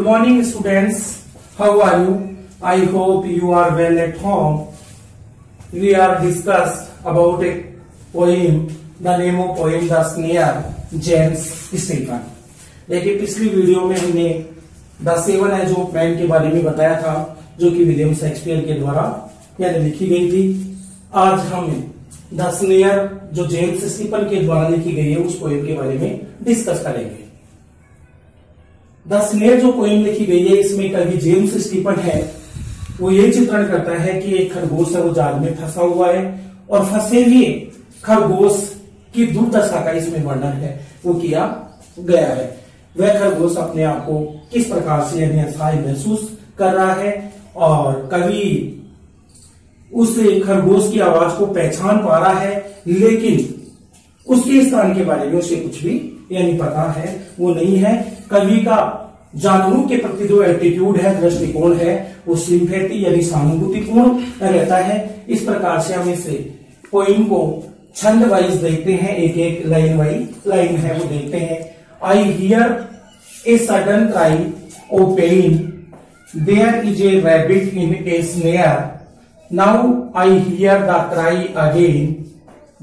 Good morning, students. How are you? I hope you are well at home. We are discuss about a poem. The name of poem The Snare, James Stephen. देखिए पिछली video में हमने the seven age of man के बारे में बताया था, जो कि विलियम शेक्सपियर के द्वारा यानी लिखी गई थी। आज हम द स्नेयर जो जेम्स स्टीफन के द्वारा लिखी गई है उस पोएम के बारे में डिस्कस करेंगे। द स्नेयर जो पोएम लिखी गई है इसमें कवि जेम्स स्टीफन है, वो ये चित्रण करता है कि एक खरगोश है वो जाल में फंसा हुआ है और फंसे हुए खरगोश की दुर्दशा का इसमें वर्णन है वो किया गया है। वह खरगोश अपने आप को किस प्रकार से यानी असहाय महसूस कर रहा है और कवि उस खरगोश की आवाज को पहचान पा रहा है, लेकिन उसके स्थान के बारे में उसे कुछ भी यानी पता है वो नहीं है। कवि का जानवरों के प्रति जो एटीट्यूड है, दृष्टिकोण है, वो सिंपैथी यानी सहानुभूतिपूर्ण रहता है। इस प्रकार से हम इस पोइम को छंद वाइज देखते हैं, एक एक लाइन वाइज लाइन है वो देखते हैं। I hear a sudden cry of pain, there is a rabbit in a snare, now I hear the cry again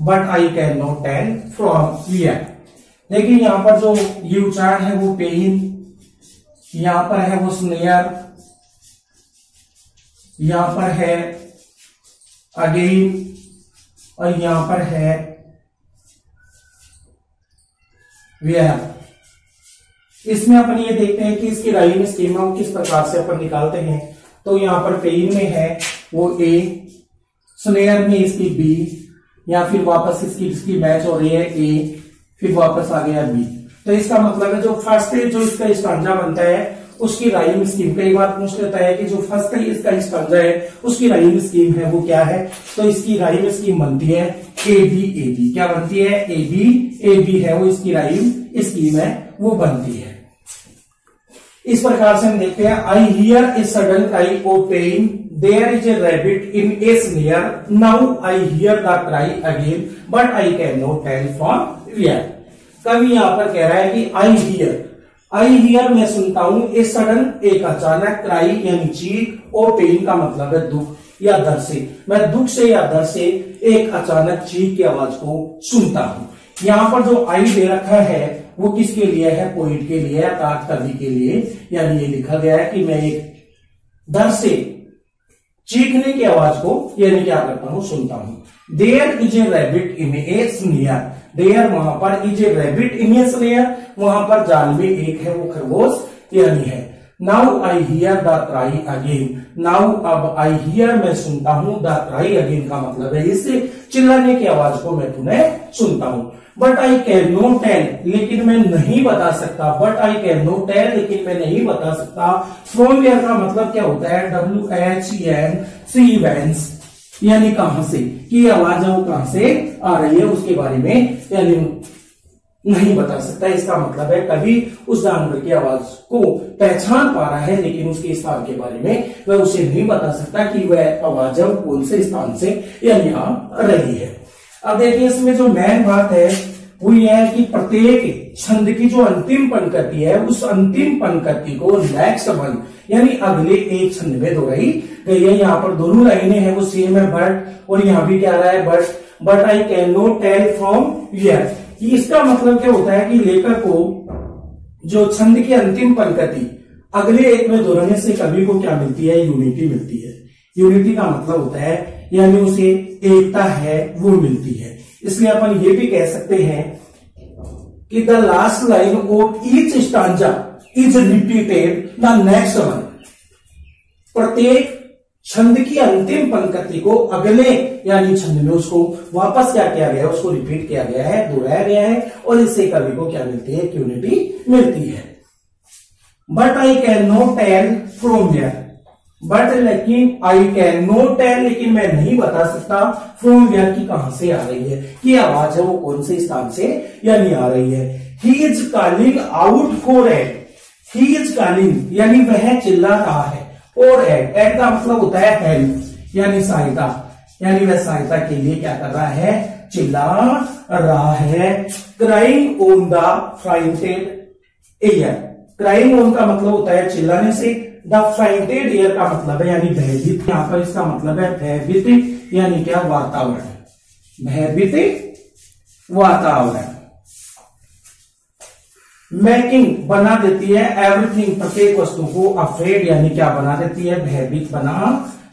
but I can not tell from where. लेकिन यहां पर जो ये उच्चारण है वो पेन, यहां पर है वो स्नेयर, यहां पर है अगेन और यहां पर है वेयर। इसमें अपन ये देखते हैं कि इसकी राइम स्कीमा किस प्रकार से अपन निकालते हैं। तो यहां पर पेन में है वो ए, स्नेयर में इसकी बी, या फिर वापस इसकी मैच हो रही है ए, फिर वापस आ गया बी। तो इसका मतलब है जो फर्स्ट जो इसका स्टांजा बनता है उसकी राइम स्कीम, कई बार पूछ लेता है कि जो फर्स्ट इसका स्टांजा है उसकी राइम स्कीम है वो क्या है। तो इसकी राइम स्कीम बनती है ए बी। क्या बनती है? ए बी है वो इसकी राइम स्कीम है वो बनती है। इस प्रकार से हम देखते हैं I hear a sudden cry of pain, there is a rabbit in a snare, now I hear the cry again but I can not tell from where. कवि यहां पर कह रहा है कि आई हियर मैं सुनता हूं, ए सडन एक अचानक, क्राई यानी चीख, ओ पेन का मतलब है दुख या दर्द से, मैं दुख से या दर्द से एक अचानक चीख की आवाज को सुनता हूं। यहां पर जो आई दे रखा है वो किसके लिए है? पोइट के लिए, अर्थात कवि के लिए। यानी ये लिखा गया है कि मैं एक दर्द से चीखने की आवाज को यानी क्या करता हूं? सुनता हूं। There is a rabbit in a snare, there वहां पर, is a rabbit in a snare वहां पर जाल में एक है वो खरगोश यानी है। Now I hear the cry again, now अब आई हियर मैं सुनता हूं, द क्राई अगेन का मतलब है इससे चिल्लाने की आवाज को मैं पुनः सुनता हूं। But I can not tell, लेकिन मैं नहीं बता सकता। But I can not tell, लेकिन मैं नहीं बता सकता। फ्रॉम वेयर का मतलब क्या होता है? WHEN वैंस, यानी कहां से, कि आवाज है वो कहां से आ रही है उसके बारे में यानी नहीं बता सकता। इसका मतलब है कभी उस जानवर की आवाज को पहचान पा रहा है, लेकिन उसके स्थान के बारे में वह उसे नहीं बता सकता कि वह आवाज है कौन से स्थान से यानी आ रही है। अब देखिए इसमें जो मेन बात है वो यह है कि प्रत्येक छंद की जो अंतिम पंक्ति है उस अंतिम पंक्ति को नेक्स्ट वन यानी अगले एक छंद में दोहराई गई है। यहाँ पर दोनों लाइनें हैं वो सेम है बट, और यहाँ भी क्या रहा है but I can not tell from where. इसका मतलब क्या होता है कि लेखक को जो छंद की अंतिम पंक्ति अगले एक में दोहराने से कवि को क्या मिलती है? यूनिटी मिलती है। यूनिटी का मतलब होता है यानी उसे एकता है वो मिलती है। इसलिए अपन ये भी कह सकते हैं कि the last line of each stanza is repeated the next one. प्रत्येक छंद की अंतिम पंक्ति को अगले यानी छंद में उसको वापस क्या किया गया है? उसको रिपीट किया गया है, दोहराया गया है, और इससे कवि को क्या मिलती है? यूनिटी मिलती है। But I can not tell from where, but लेकिन आई कैन नॉट टेल, लेकिन मैं नहीं बता सकता फ्रॉम वेयर की कहां से आ रही है, कि आवाज है वो कौन से स्थान से यानी आ रही है। He is calling out for aid, he is calling यानी वह चिल्ला रहा है, और एड का मतलब होता है हेल्प यानी सहायता, यानी वह सहायता के लिए क्या कर रहा है? चिल्ला रहा है। Crying on the frightened air, crying on का मतलब होता है चिल्लाने से, द फ्राइटेड एयर का मतलब है यानी भयभीत, यहाँ पर इसका मतलब है भयभीत यानी क्या, वातावरण, भयभीत वातावरण। मेकिंग बना देती है एवरीथिंग प्रत्येक वस्तु को, अफ्रेड यानी क्या बना देती है, भयभीत बना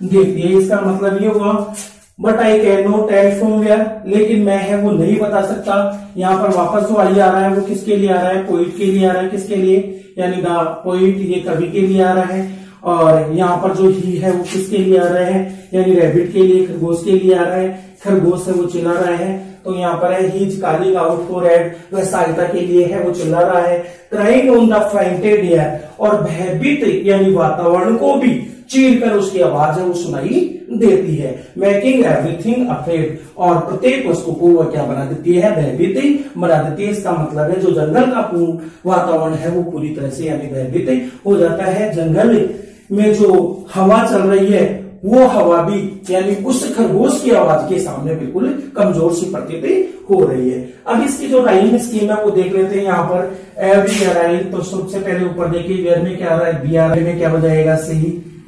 देती है। इसका मतलब ये हुआ but I can not tell from where, लेकिन मैं है वो नहीं बता सकता। यहाँ पर वापस जो आई आ रहा है वो किसके लिए आ रहा है, पोइट के लिए आ रहा है, किसके लिए, यानी द पोइट, ये कवि के लिए आ रहा है। और यहाँ पर जो ही है वो किसके लिए आ रहा है, यानी रैबिट के लिए, खरगोश के लिए आ रहा है, खरगोश से वो चिल्ला रहा है। तो यहाँ पर है he is calling out for help, वह सहायता के लिए है वो चिल्ला रहा है। Crying on the frightened air, और भयभीत यानी वातावरण को भी चीर कर उसकी आवाज है वो सुनाई देती है। मेकिंग एवरीथिंग अफ्रेड, और प्रत्येक वस्तु को वह क्या बना देती है, भयभीत बना देती है। इसका मतलब है जो जंगल का पूर्ण वातावरण है वो पूरी तरह से यानी भयभीत हो जाता है। जंगल में जो हवा चल रही है वो हवा भी यानी उस खरगोश की आवाज के सामने बिल्कुल कमजोर सी प्रतीत हो रही है। अब इसकी जो राइम स्कीम है वो देख लेते हैं। यहाँ पर एवरी राइम, तो सबसे पहले ऊपर देखिए वेयर में क्या आ रहा है, बी आर में क्या हो जाएगा सी,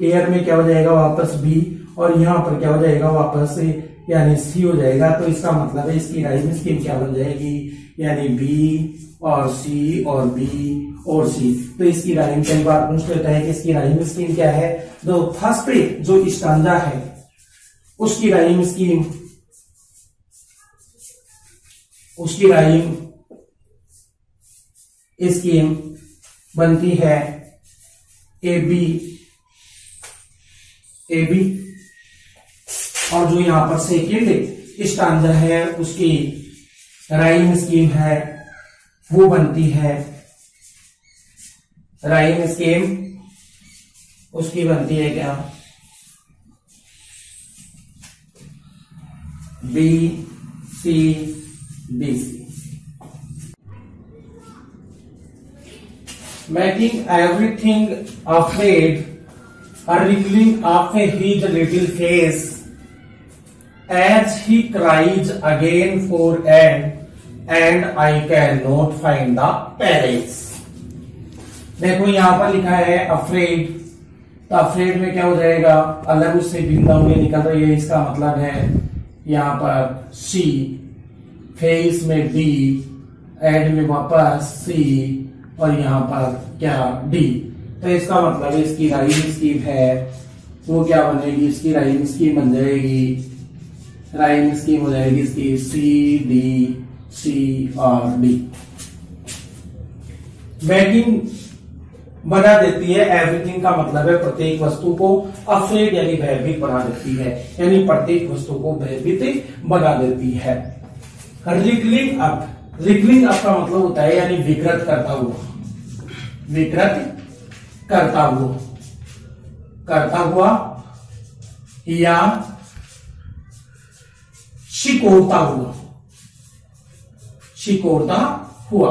एयर में क्या हो जाएगा वापस बी, और यहाँ पर क्या हो जाएगा वापस यानी सी हो जाएगा। तो इसका मतलब है इसकी राइम स्कीम क्या बन जाएगी, यानी बी और सी और बी और सी। तो इसकी राइम कई बार पूछ लेता है कि इसकी राइम स्कीम क्या है। तो फर्स्ट जो स्टांजा है उसकी राइम स्कीम, उसकी राइम स्कीम बनती है ए बी, ए बी, और जो यहां पर सेकेंड स्टांजा है उसकी राइम स्कीम है वो बनती है, राइम स्कीम उसकी बनती है क्या, B C B C. Making everything afraid, a wriggling of his little face as he cries again for and I cannot find the palace। देखो यहाँ पर लिखा है अफ्रेड, तो अफ्रेड में क्या हो जाएगा, अलग उससे भिन्न उंगली निकल रही है, इसका मतलब है यहाँ पर सी, फेस में डी, एड में वापस सी, और यहाँ पर क्या डी। तो इसका मतलब इसकी राइम स्कीम है वो क्या बनेगी, इसकी राइम स्कीम बन जाएगी, राइम स्कीम हो जाएगी इसकी सी डी सी और डी। मेकिंग बना देती है एवरीथिंग का मतलब है प्रत्येक वस्तु को, अफ्रेड यानी भयभीत बना देती है, यानी प्रत्येक वस्तु को भयभीत बना देती है। रिगलिंग अप, रिगलिंग अप का मतलब होता है यानी विकृत करता हुआ, विकृत करता हुआ, करता हुआ या शिकोरता हुआ, शिकोरता हुआ,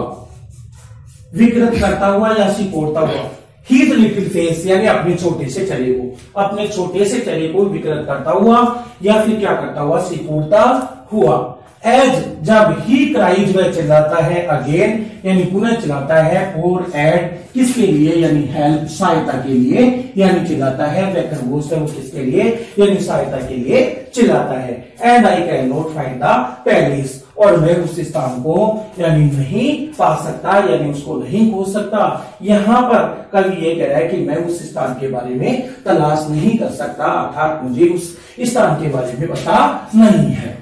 विकृत करता हुआ या शिकोरता हुआ। हीज लिटिल फेस यानी अपने छोटे से चेहरे को, अपने छोटे से चेहरे को विकृत करता हुआ या फिर क्या करता हुआ, सिकुड़ता हुआ। एज जब ही क्राइज वह चिल्लाता है, अगेन यानी पुनः चिल्लाता है, फॉर एड किसके लिए, यानी हेल्प सहायता के लिए, यानी चिल्लाता है। वह खरगोश है वो किसके लिए, यानी सहायता के लिए चिल्लाता है। And I can not find the palace, और मैं उस स्थान को यानी नहीं पा सकता, यानी उसको नहीं खोज सकता। यहां पर कवि ये कह रहा है कि मैं उस स्थान के बारे में तलाश नहीं कर सकता, अर्थात मुझे उस स्थान के बारे में पता नहीं है।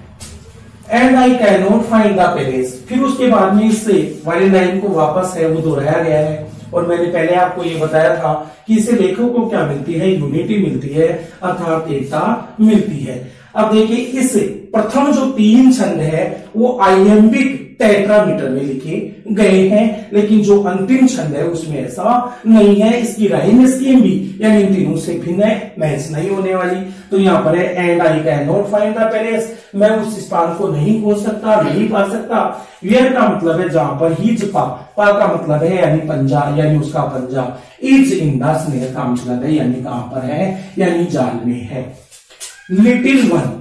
And I can not find the palace, फिर उसके बाद में इससे वाली लाइन को वापस है वो दोहराया गया है। और मैंने पहले आपको ये बताया था कि इससे लेखक को क्या मिलती है, यूनिटी मिलती है, अर्थात एकता मिलती है। अब देखिए इस प्रथम जो 3 छंद है वो आइलेम्बिक टेट्रामीटर में लिखे गए हैं, लेकिन जो अंतिम छंद है उसमें ऐसा नहीं है। इसकी राइम स्कीम भी यानी इन तीनों से भिन्न है, मैच नहीं होने वाली। तो यहाँ पर है and I can not find the palace, मैं उस स्थान को नहीं खोज सकता, नहीं पा सकता। वेयर का मतलब है जहां पर, हिज पा का मतलब है यानी पंजा, यानी उसका पंजा। इज इन द स्नेयर का मतलब है यानी कहां पर है, यानी जाल में है। लिटिल वन,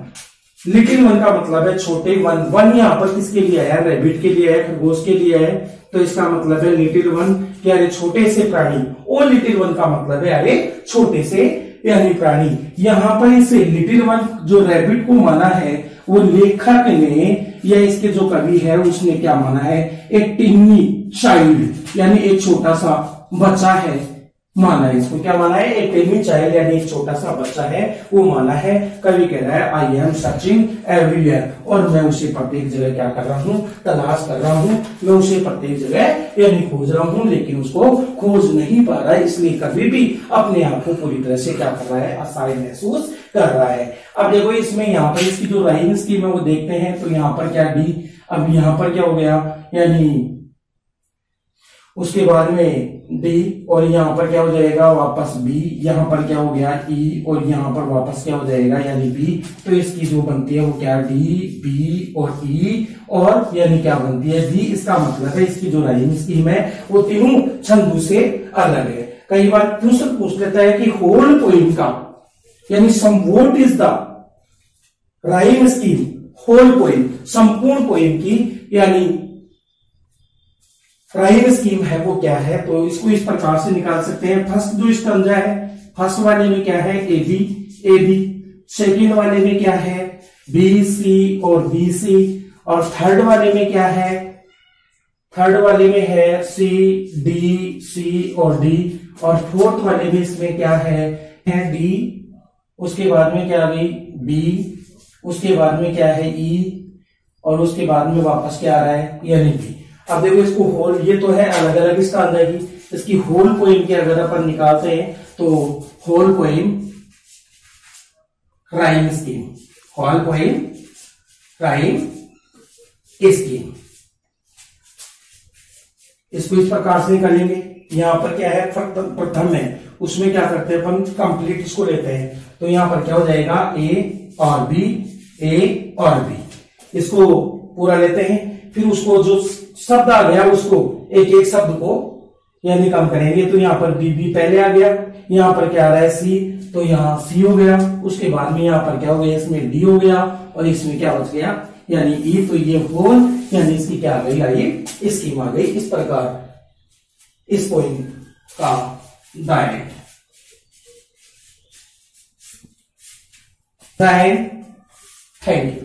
लिटिल वन का मतलब है छोटे वन। वन यहाँ पर किसके लिए है? रैबिट के लिए है, खरगोश के लिए है। तो इसका मतलब है लिटिल वन कि अरे छोटे से प्राणी। और लिटिल वन का मतलब है अरे छोटे से यानी प्राणी। यहाँ पर इसे लिटिल वन जो रैबिट को माना है वो लेखक ने या इसके जो कवि है उसने क्या माना है? एक टिनी चाइल्ड यानी एक छोटा सा बच्चा है माना है। इसको क्या माना है? एक टिनी चाइल्ड यानी एक छोटा सा बच्चा है वो माना है। कवि कह रहा है आई एम सर्चिंग एवरीवेयर, और मैं उसे प्रत्येक जगह क्या कर रहा हूँ? तलाश कर रहा हूँ। मैं उसे प्रत्येक जगह यानी खोज रहा हूँ, लेकिन उसको खोज नहीं पा रहा है। इसलिए कवि भी अपने आप को पूरी तरह से क्या कर रहा है? असहाय महसूस कर रहा है। अब देखो इसमें यहाँ पर इसकी जो राइमिंग स्कीम है वो देखते हैं। तो यहाँ पर क्या डी, अब यहाँ पर क्या हो गया? यानी उसके बाद में डी, और यहाँ पर क्या हो जाएगा? वापस बी। यहाँ पर क्या हो गया? ई, और यहाँ पर वापस क्या हो जाएगा? यानी बी। तो इसकी जो बनती है वो क्या? डी, बी और ई, और यानी क्या बनती है? डी। इसका मतलब है इसकी जो राइमिंग स्कीम है वो तीनों छंदों से अलग है। कई बार क्वेश्चन पूछ लेता है कि होल पोएम का यानी what is the rhyme scheme? Whole poem, संपूर्ण पोएम की यानी राइम स्कीम है वो क्या है? तो इसको इस प्रकार से निकाल सकते हैं। फर्स्ट जो स्टैंजा है, फर्स्ट वाले में क्या है? A B, A B. Second वाले में क्या है? बी सी और बी सी। और थर्ड वाले में क्या है? थर्ड वाले में है सी डी, सी और डी। और फोर्थ वाले में इसमें क्या है? डी, उसके बाद में क्या आ गई? बी, उसके बाद में क्या है? ई, और उसके बाद में वापस क्या आ रहा है? यानी बी। अब देखो इसको होल, ये तो है अलग अलग स्टैंजा की, इसकी होल पोएम की अगर अपन निकालते हैं तो whole poem rhyme scheme, whole poem rhyme scheme, इसको इस प्रकार से करेंगे। यहां पर क्या है? प्रथम है उसमें क्या करते हैं अपन? कंप्लीट इसको लेते हैं। तो यहां पर क्या हो जाएगा? ए और बी, ए और बी। इसको पूरा लेते हैं, फिर उसको जो शब्द आ गया उसको एक एक शब्द को यानी कम करेंगे। तो यहाँ पर बी, बी पहले आ गया। यहाँ पर क्या आ रहा है? सी, तो यहाँ सी हो गया। उसके बाद में यहाँ पर क्या हो गया? इसमें डी हो गया, और इसमें क्या बच गया? यानी ई। तो ये होल यानी इसकी क्या आ गई? आई स्कीम आ गई। इस प्रकार इस पोएम का डायरेक्ट थैंक यू।